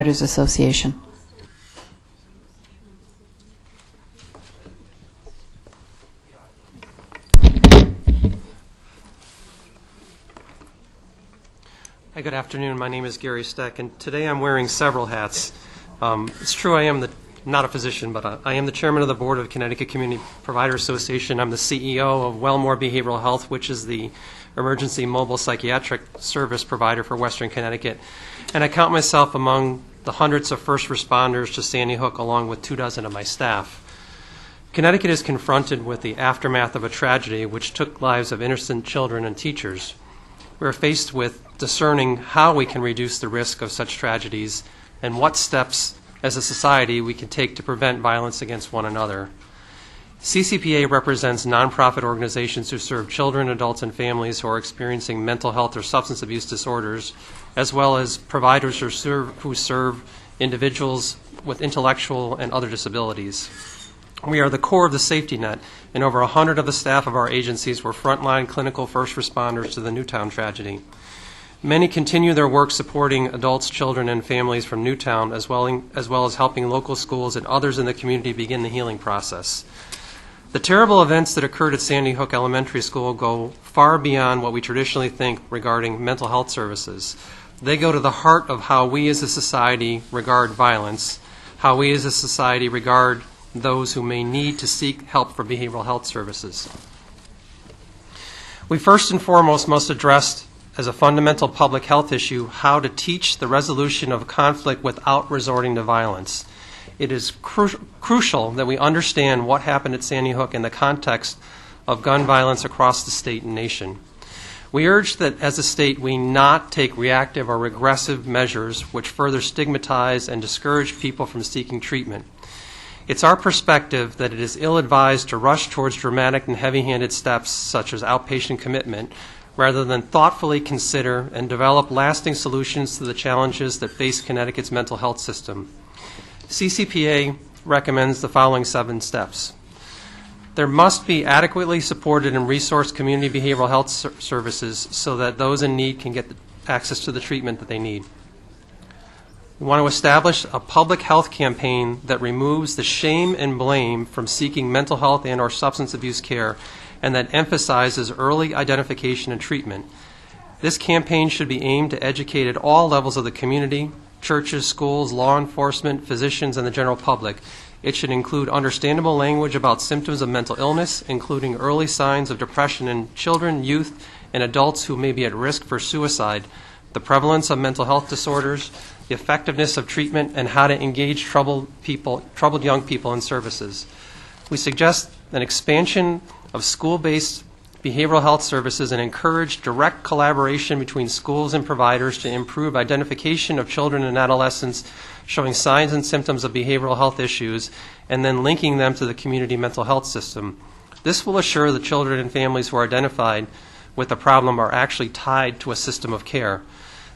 Providers Association. Hi, good afternoon. My name is Gary Steck, and today I'm wearing several hats. It's true I am not a physician, but I am the chairman of the board of Connecticut Community Provider Association. I'm the CEO of Wellmore Behavioral Health, which is the emergency mobile psychiatric service provider for Western Connecticut. And I count myself among the hundreds of first responders to Sandy Hook, along with 24 of my staff. Connecticut is confronted with the aftermath of a tragedy which took lives of innocent children and teachers. We are faced with discerning how we can reduce the risk of such tragedies and what steps as a society we can take to prevent violence against one another. CCPA represents nonprofit organizations who serve children, adults, and families who are experiencing mental health or substance abuse disorders, as well as providers who serve individuals with intellectual and other disabilities. We are the core of the safety net, and over 100 of the staff of our agencies were frontline clinical first responders to the Newtown tragedy. Many continue their work supporting adults, children, and families from Newtown, as well as helping local schools and others in the community begin the healing process. The terrible events that occurred at Sandy Hook Elementary School go far beyond what we traditionally think regarding mental health services. They go to the heart of how we as a society regard violence, how we as a society regard those who may need to seek help for behavioral health services. We first and foremost must address as a fundamental public health issue how to teach the resolution of conflict without resorting to violence. It is crucial that we understand what happened at Sandy Hook in the context of gun violence across the state and nation. We urge that as a state we not take reactive or regressive measures which further stigmatize and discourage people from seeking treatment. It's our perspective that it is ill-advised to rush towards dramatic and heavy-handed steps such as outpatient commitment rather than thoughtfully consider and develop lasting solutions to the challenges that face Connecticut's mental health system. CCPA recommends the following 7 steps. There must be adequately supported and resourced community behavioral health services so that those in need can get access to the treatment that they need. We want to establish a public health campaign that removes the shame and blame from seeking mental health and or substance abuse care and that emphasizes early identification and treatment. This campaign should be aimed to educate at all levels of the community, churches, schools, law enforcement, physicians, and the general public. It should include understandable language about symptoms of mental illness, including early signs of depression in children, youth, and adults who may be at risk for suicide, the prevalence of mental health disorders, the effectiveness of treatment, and how to engage troubled young people in services. We suggest an expansion of school-based behavioral health services and encourage direct collaboration between schools and providers to improve identification of children and adolescents showing signs and symptoms of behavioral health issues and then linking them to the community mental health system. This will assure the children and families who are identified with the problem are actually tied to a system of care.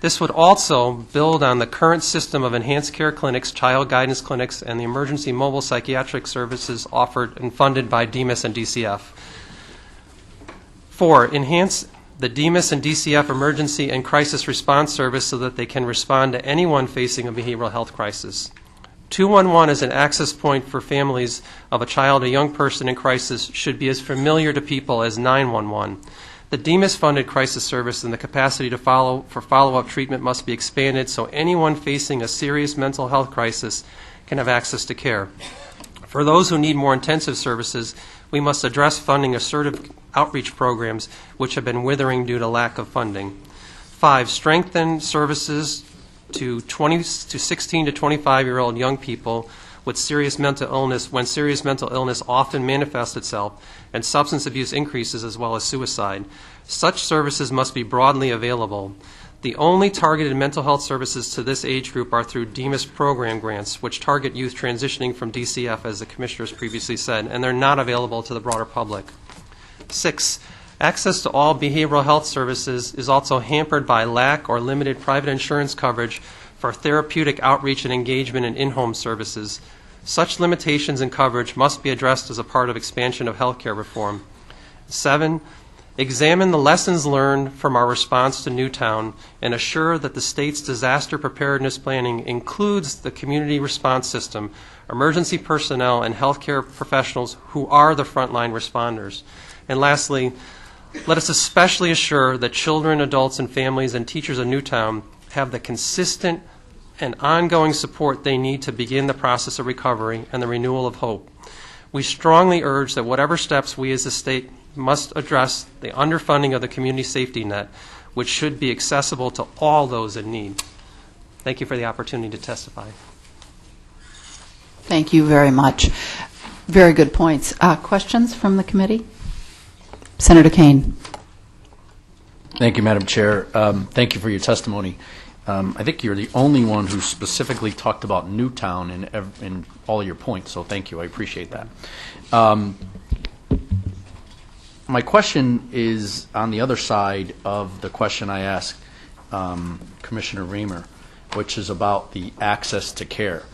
This would also build on the current system of enhanced care clinics, child guidance clinics, and the emergency mobile psychiatric services offered and funded by DMIS and DCF. 4, enhance the DMIS and DCF emergency and crisis response service so that they can respond to anyone facing a behavioral health crisis. 211 as an access point for families of a child or young person in crisis should be as familiar to people as 911. The DMIS-funded crisis service and the capacity to follow-up treatment must be expanded so anyone facing a serious mental health crisis can have access to care. For those who need more intensive services, we must address funding assertive outreach programs which have been withering due to lack of funding. 5, strengthen services to 16 to 25-year-old young people with serious mental illness when serious mental illness often manifests itself and substance abuse increases as well as suicide. Such services must be broadly available. The only targeted mental health services to this age group are through DMIS program grants, which target youth transitioning from DCF, as the commissioners previously said, and they're not available to the broader public. 6, access to all behavioral health services is also hampered by lack or limited private insurance coverage for therapeutic outreach and engagement in in-home services. Such limitations in coverage must be addressed as a part of expansion of healthcare reform. 7, Examine the lessons learned from our response to Newtown and assure that the state's disaster preparedness planning includes the community response system, emergency personnel, and healthcare professionals who are the frontline responders. And lastly, let us especially assure that children, adults, and families and teachers of Newtown have the consistent and ongoing support they need to begin the process of recovery and the renewal of hope. We strongly urge that whatever steps we as a state must address the underfunding of the community safety net, which should be accessible to all those in need. Thank you for the opportunity to testify. Thank you very much. Very good points. Questions from the committee? Senator Kane. Thank you, Madam Chair. Thank you for your testimony. I think you're the only one who specifically talked about Newtown in all your points, so thank you. I appreciate that. My question is on the other side of the question I asked Commissioner Reamer, which is about the access to care.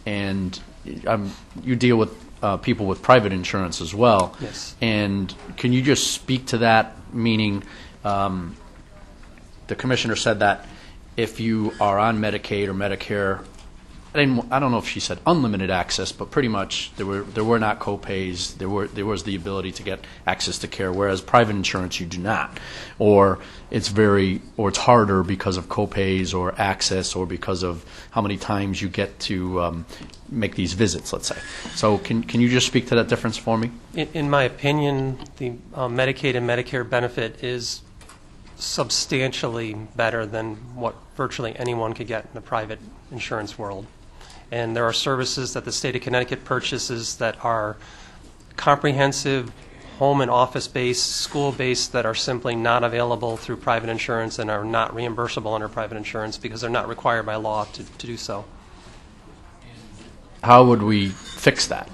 And you deal with people with private insurance as well. Yes. And can you just speak to that, meaning the Commissioner said that if you are on Medicaid or Medicare, I don't know if she said unlimited access, but pretty much there were not co-pays. There was the ability to get access to care, whereas private insurance you do not, or it's harder because of co-pays or access, or because of how many times you get to make these visits, let's say. So can you just speak to that difference for me? In my opinion, the Medicaid and Medicare benefit is substantially better than what virtually anyone could get in the private insurance world. And there are services that the state of Connecticut purchases that are comprehensive, home and office-based, school-based, that are simply not available through private insurance and are not reimbursable under private insurance because they're not required by law to do so. How would we fix that?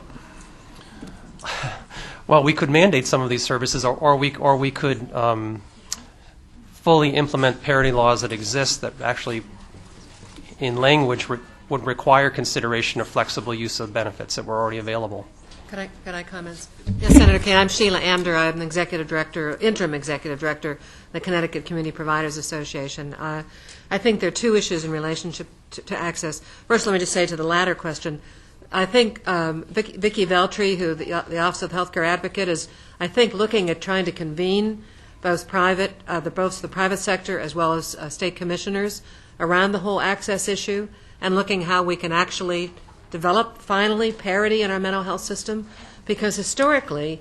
Well, we could mandate some of these services, or we could fully implement parity laws that exist that actually, in language, would require consideration of flexible use of benefits that were already available. Could I comment? Yes, Senator Kane. I'm Sheila Amder. I'm the executive director, interim executive director, of the Connecticut Community Providers Association. I think there are two issues in relationship to access. First, let me just say to the latter question, I think Vicki Veltri, who the Office of Healthcare Advocate, is, I think, looking at trying to convene both the private sector as well as state commissioners around the whole access issue, and looking how we can actually develop, finally, parity in our mental health system. Because historically,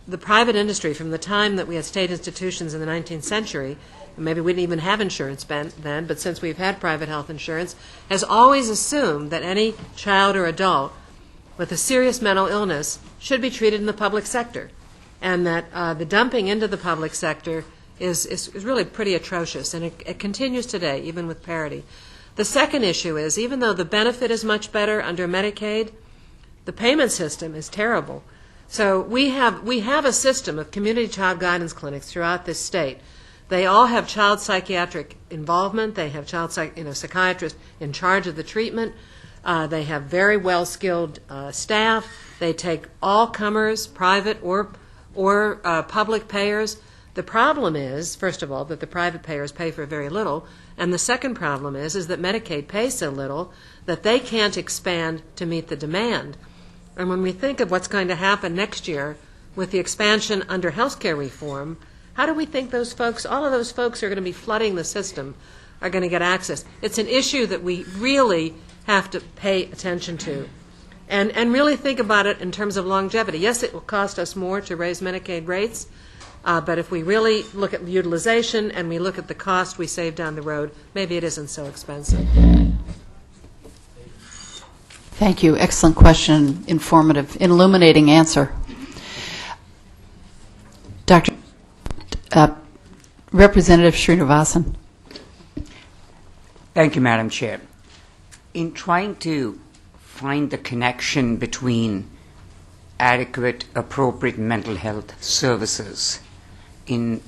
the private industry, from the time that we had state institutions in the 19th century, and maybe we didn't even have insurance then, but since we've had private health insurance, has always assumed that any child or adult with a serious mental illness should be treated in the public sector, and that the dumping into the public sector is really pretty atrocious, and it continues today, even with parity. The second issue is, even though the benefit is much better under Medicaid, the payment system is terrible. So we have a system of community child guidance clinics throughout this state. They all have child psychiatric involvement. They have psychiatrists in charge of the treatment. They have very well-skilled staff. They take all comers, private or public payers. The problem is, first of all, that the private payers pay for very little, and the second problem is that Medicaid pays so little that they can't expand to meet the demand. And when we think of what's going to happen next year with the expansion under health care reform, how do we think those folks, all of those folks who are going to be flooding the system, are going to get access? It's an issue that we really have to pay attention to. And really think about it in terms of longevity. Yes, it will cost us more to raise Medicaid rates, but if we really look at utilization and we look at the cost we save down the road, maybe it isn't so expensive. Thank you. Excellent question. Informative, illuminating answer. Representative Srinivasan. Thank you, Madam Chair. In trying to find the connection between adequate, appropriate mental health services and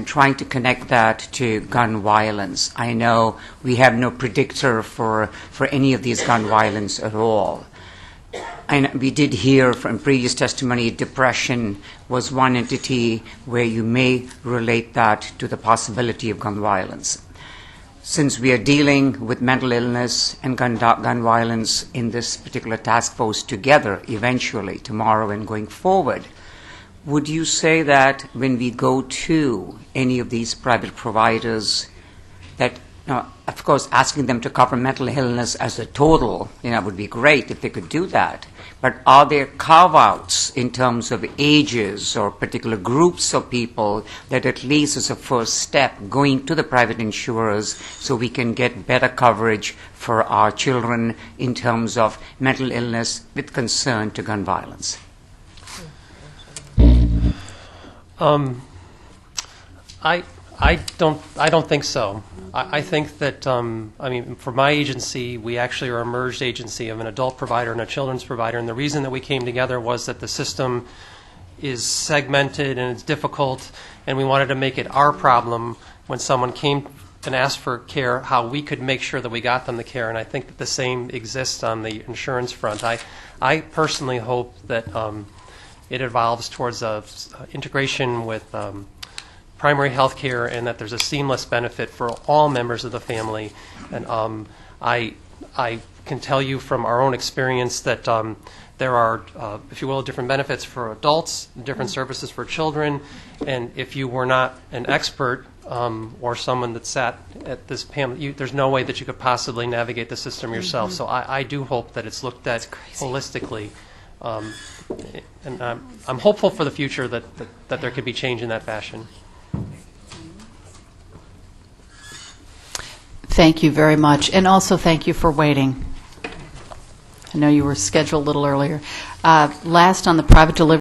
trying to connect that to gun violence, I know we have no predictor for any of these gun violence at all. we did hear from previous testimony, depression was one entity where you may relate that to the possibility of gun violence. Since we are dealing with mental illness and gun violence in this particular task force together, eventually, tomorrow and going forward, would you say that when we go to any of these private providers, that, of course, asking them to cover mental illness as a total, would be great if they could do that. But are there carve-outs in terms of ages or particular groups of people that at least is a first step going to the private insurers so we can get better coverage for our children in terms of mental illness with concern to gun violence? I don't think so. I think that, for my agency, we actually are a merged agency of an adult provider and a children's provider, and the reason that we came together was that the system is segmented and it's difficult, and we wanted to make it our problem when someone came and asked for care, how we could make sure that we got them the care, and I think that the same exists on the insurance front. I personally hope that it evolves towards integration with primary health care, and that there's a seamless benefit for all members of the family. And I can tell you from our own experience that there are, if you will, different benefits for adults, different services for children, and if you were not an expert or someone that sat at this panel, there's no way that you could possibly navigate the system yourself. So I do hope that it's looked at holistically. And I'm hopeful for the future that there could be change in that fashion. Thank you very much. And also thank you for waiting. I know you were scheduled a little earlier. Last on the private delivery